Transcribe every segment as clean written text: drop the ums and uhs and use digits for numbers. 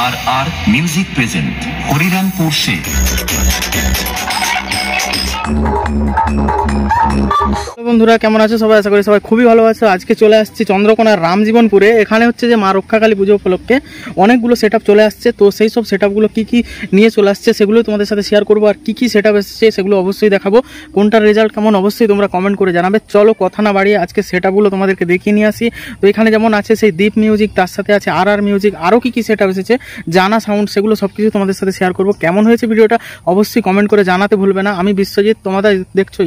আর music present Harirampur সে। বন্ধুরা কেমন আছো সবাই? আশা করি সবাই খুবই ভালো আছো। আজকে চলে আসছি চন্দ্রকোনার রামজীবনপুরে। এখানে হচ্ছে যে মা রক্ষাকালী পুজো উপলক্ষে অনেকগুলো সেটআপ চলে আসছে। তো সেই সব সেটআপগুলো কি কি নিয়ে চলে আসছে সেগুলো তোমাদের সাথে শেয়ার করবো। আর কি কি সেটআপ এসেছে সেগুলো অবশ্যই দেখাবো। কোনটার রেজাল্ট কেমন অবশ্যই তোমরা কমেন্ট করে জানাবে। চলো কথা না বাড়িয়ে আজকে সেটআপগুলো তোমাদেরকে দেখিয়ে নিয়ে আসি। তো এখানে যেমন আছে সেই দীপ মিউজিক, তার সাথে আছে আর মিউজিক, আরও কি কি সেটআপ এসেছে, জানা সাউন্ড, সেগুলো সব কিছু তোমাদের সাথে শেয়ার করবো। কেমন হয়েছে ভিডিওটা অবশ্যই কমেন্ট করে জানাতে ভুলবে না। আমি বিশ্বজিৎ, তোমাদের দেখছো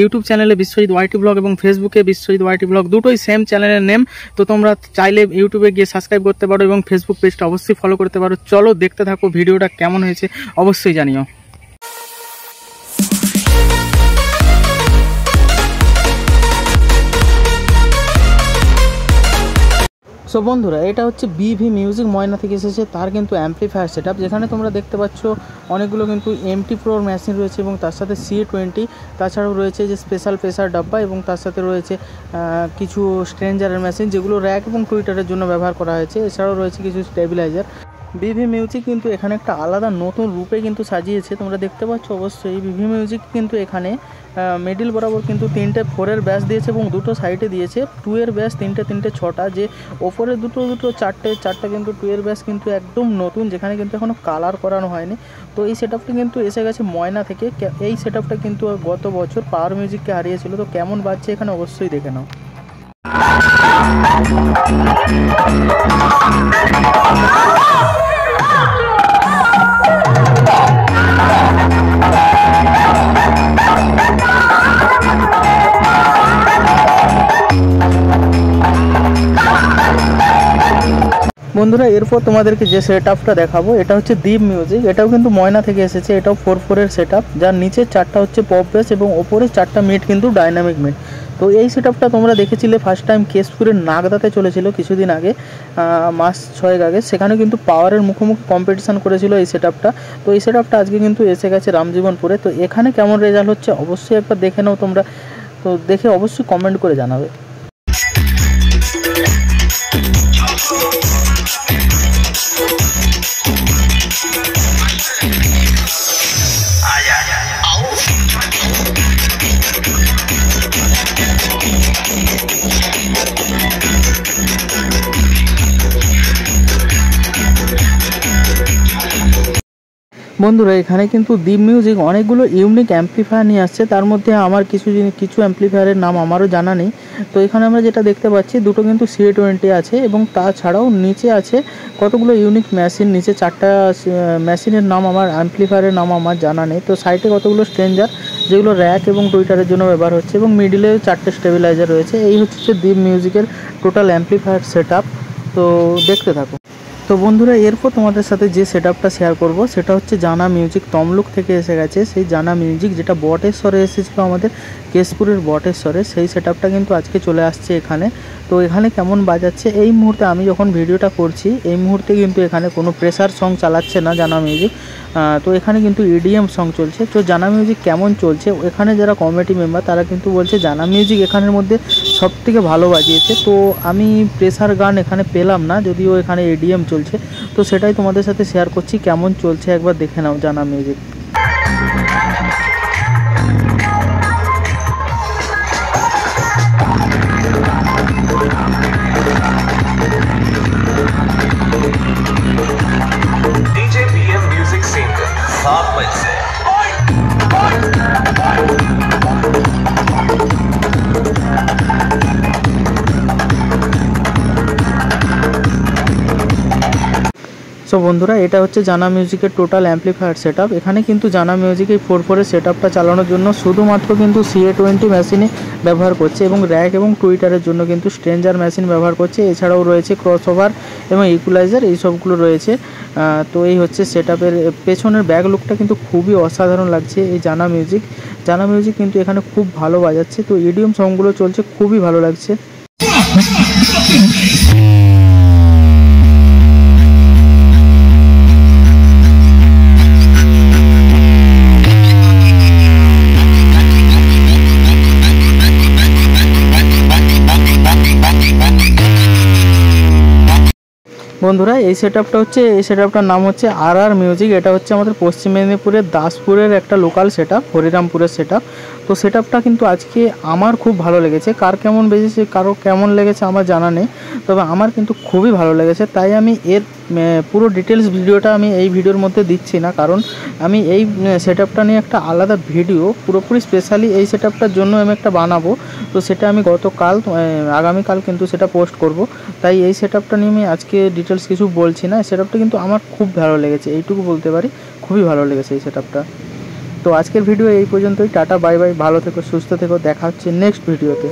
ইউটিউব চ্যানেলে বিশ্বজিৎ ওয়াইটি ব্লগ এবং ফেসবুকে বিশ্বজিৎ ওয়াইটি ব্লগ, দুটোই সেম চ্যানেলের নেম। তো তোমরা চাইলে ইউটিউবে গিয়ে সাবস্ক্রাইব করতে পারো এবং ফেসবুক পেজটা অবশ্যই ফলো করতে পারো। চলো দেখতে থাকো ভিডিওটা কেমন হয়েছে অবশ্যই জানিও। সো বন্ধুরা, এটা হচ্ছে বিভি মিউজিক ময়না থেকে এসেছে। তার কিন্তু অ্যাম্পলিফায়ার সেটআপ, যেখানে তোমরা দেখতে পাচ্ছ অনেকগুলো কিন্তু এমটি প্রোর মেশিন রয়েছে এবং তার সাথে C20, তাছাড়াও রয়েছে যে স্পেশাল প্রেসার ডাব্বা এবং তার সাথে রয়েছে কিছু স্ট্রেঞ্জারের মেশিন, যেগুলো র্যাক এবং টুইটারের জন্য ব্যবহার করা হয়েছে। এছাড়াও রয়েছে কিছু স্টেবিলাইজার। বিভি মিউজিক কিন্তু এখানে একটা আলাদা নতুন রূপে কিন্তু সাজিয়েছে, তোমরা দেখতে পাচ্ছ অবশ্যই। বিভিন্ন মিউজিক কিন্তু এখানে মিডিল বরাবর কিন্তু 3টে 4-এর ব্যাস দিয়েছে এবং দুটো সাইডে দিয়েছে 2-এর ব্যাস, 3টে 6টা। যে ওপরে দুটো 4টে কিন্তু 2-এর ব্যাস কিন্তু একদম নতুন, যেখানে কিন্তু এখনও কালার করানো হয়নি। তো এই সেটআপটা কিন্তু এসে গেছে ময়না থেকে। এই সেটআপটা কিন্তু গত বছর পাওয়ার মিউজিককে হারিয়েছিল। তো কেমন বাজছে এখানে অবশ্যই দেখে নাও। বন্ধুরা, এরপর তোমাদেরকে যে সেটআপটা দেখাবো এটা হচ্ছে দীপ মিউজিক। এটাও কিন্তু ময়না থেকে এসেছে। এটাও 4/4-এর সেটআপ, যার নিচে 4টা হচ্ছে পপ বেস এবং ওপরে 4টা মিড কিন্তু ডাইনামিক মিড। তো এই সেটআপটা তোমরা দেখেছিলে ফার্স্ট টাইম কেশপুরের নাগদাতে চলেছিল কিছুদিন আগে, মাস 6 আগে। সেখানে কিন্তু পাওয়ারের মুখোমুখি কম্পিটিশান করেছিল এই সেটআপটা। তো এই সেটআপটা আজকে কিন্তু এসে গেছে রামজীবনপুরে। তো এখানে কেমন রেজাল্ট হচ্ছে অবশ্যই একবার দেখে নাও তোমরা। তো দেখে অবশ্যই কমেন্ট করে জানাবে। বন্ধুরা, এখানে কিন্তু দীপ মিউজিক অনেকগুলো ইউনিক অ্যাম্পলিফায়ার নিয়ে আসছে। তার মধ্যে আমার কিছু অ্যাম্পলিফায়ারের নাম আমারও জানা নেই। তো এখানে আমরা যেটা দেখতে পাচ্ছি, দুটো কিন্তু C20 আছে এবং তাছাড়াও নিচে আছে কতগুলো ইউনিক মেশিন। নিচে 4টা মেশিনের নাম আমার, অ্যাম্পলিফায়ারের নাম আমার জানা নেই। তো সাইডে কতগুলো স্ট্রেঞ্জার, যেগুলো র্যাক এবং টুইটারের জন্য ব্যবহার হচ্ছে, এবং মিডিলে 4টে স্টেবিলাইজার রয়েছে। এই হচ্ছে দীপ মিউজিকের টোটাল অ্যাম্পলিফায়ার সেটআপ। তো দেখতে থাকো। তো বন্ধুরা, এরপর তোমাদের সাথে যে সেটআপটা শেয়ার করব সেটা হচ্ছে জানা মিউজিক তমলুক থেকে এসে গেছে। সেই জানা মিউজিক যেটা বটেশ্বরে এসেছিলো আমাদের কেশপুরের বটেশ্বরে, সেই সেটআপটা কিন্তু আজকে চলে আসছে এখানে। তো এখানে কেমন বাজাচ্ছে এই মুহূর্তে, আমি যখন ভিডিওটা করছি এই মুহূর্তে কিন্তু এখানে কোনো প্রেসার সং চালাচ্ছে না জানা মিউজিক। তো এখানে কিন্তু EDM সং চলছে। তো জানা মিউজিক কেমন চলছে, এখানে যারা কমিটি মেম্বার তারা কিন্তু বলছে জানা মিউজিক এখানের মধ্যে সবথেকে ভালো বাজিয়েছে। তো আমি প্রেসার গান এখানে পেলাম না, যদিও এখানে EDM চলছে। তো সেটাই তোমাদের সাথে শেয়ার করছি, কেমন চলছে একবার দেখে নাও জানা মিউজিক। সো বন্ধুরা, এটা হচ্ছে জানা মিউজিকের টোটাল অ্যাম্পলিফায়ার সেটআপ। এখানে কিন্তু জানা মিউজিক এই 4/4-এর সেটআপটা চালানোর জন্য শুধুমাত্র কিন্তু CA20 মেশিনে ব্যবহার করছে এবং র্যাক এবং টুইটারের জন্য কিন্তু স্ট্রেঞ্জার মেশিন ব্যবহার করছে। এছাড়াও রয়েছে ক্রসওভার এবং ইকুলাইজার, এই সবগুলো রয়েছে। তো এই হচ্ছে সেটআপের পেছনের ব্যাক লুকটা কিন্তু খুবই অসাধারণ লাগছে এই জানা মিউজিক কিন্তু এখানে খুব ভালো বাজাচ্ছে। তো EDM সংগুলো চলছে, খুবই ভালো লাগছে। বন্ধুরা এই সেটআপটার নাম হচ্ছে আর মিউজিক। এটা হচ্ছে আমাদের পশ্চিম মেদিনীপুরের দাসপুরের একটা লোকাল সেটআপ, হরিরামপুরের সেটআপ। তো সেটআপটা কিন্তু আজকে আমার খুব ভালো লেগেছে, কার কেমন বেজেছে কারো কেমন লেগেছে আমার জানা নেই, তবে আমার কিন্তু খুবই ভালো লেগেছে। তাই আমি এর পুরো ডিটেলস ভিডিওটা আমি এই ভিডিওর মধ্যে দিচ্ছি না, কারণ আমি এই সেটআপটা নিয়ে একটা আলাদা ভিডিও পুরোপুরি স্পেশালি এই সেটআপটার জন্য আমি একটা বানাবো। তো সেটা আমি আগামীকাল কিন্তু সেটা পোস্ট করব। তাই এই সেটআপটা নিয়ে আমি আজকে ডিটেলস কিছু বলছি না। সেটআপটা কিন্তু আমার খুব ভালো লেগেছে, এইটুকু বলতে পারি, খুবই ভালো লেগেছে এই সেটআপটা। তো আজকের ভিডিও এই পর্যন্তই। টাটা, বাই বাই, ভালো থেকো, সুস্থ থেকো, দেখা হচ্ছে নেক্সট ভিডিওতে।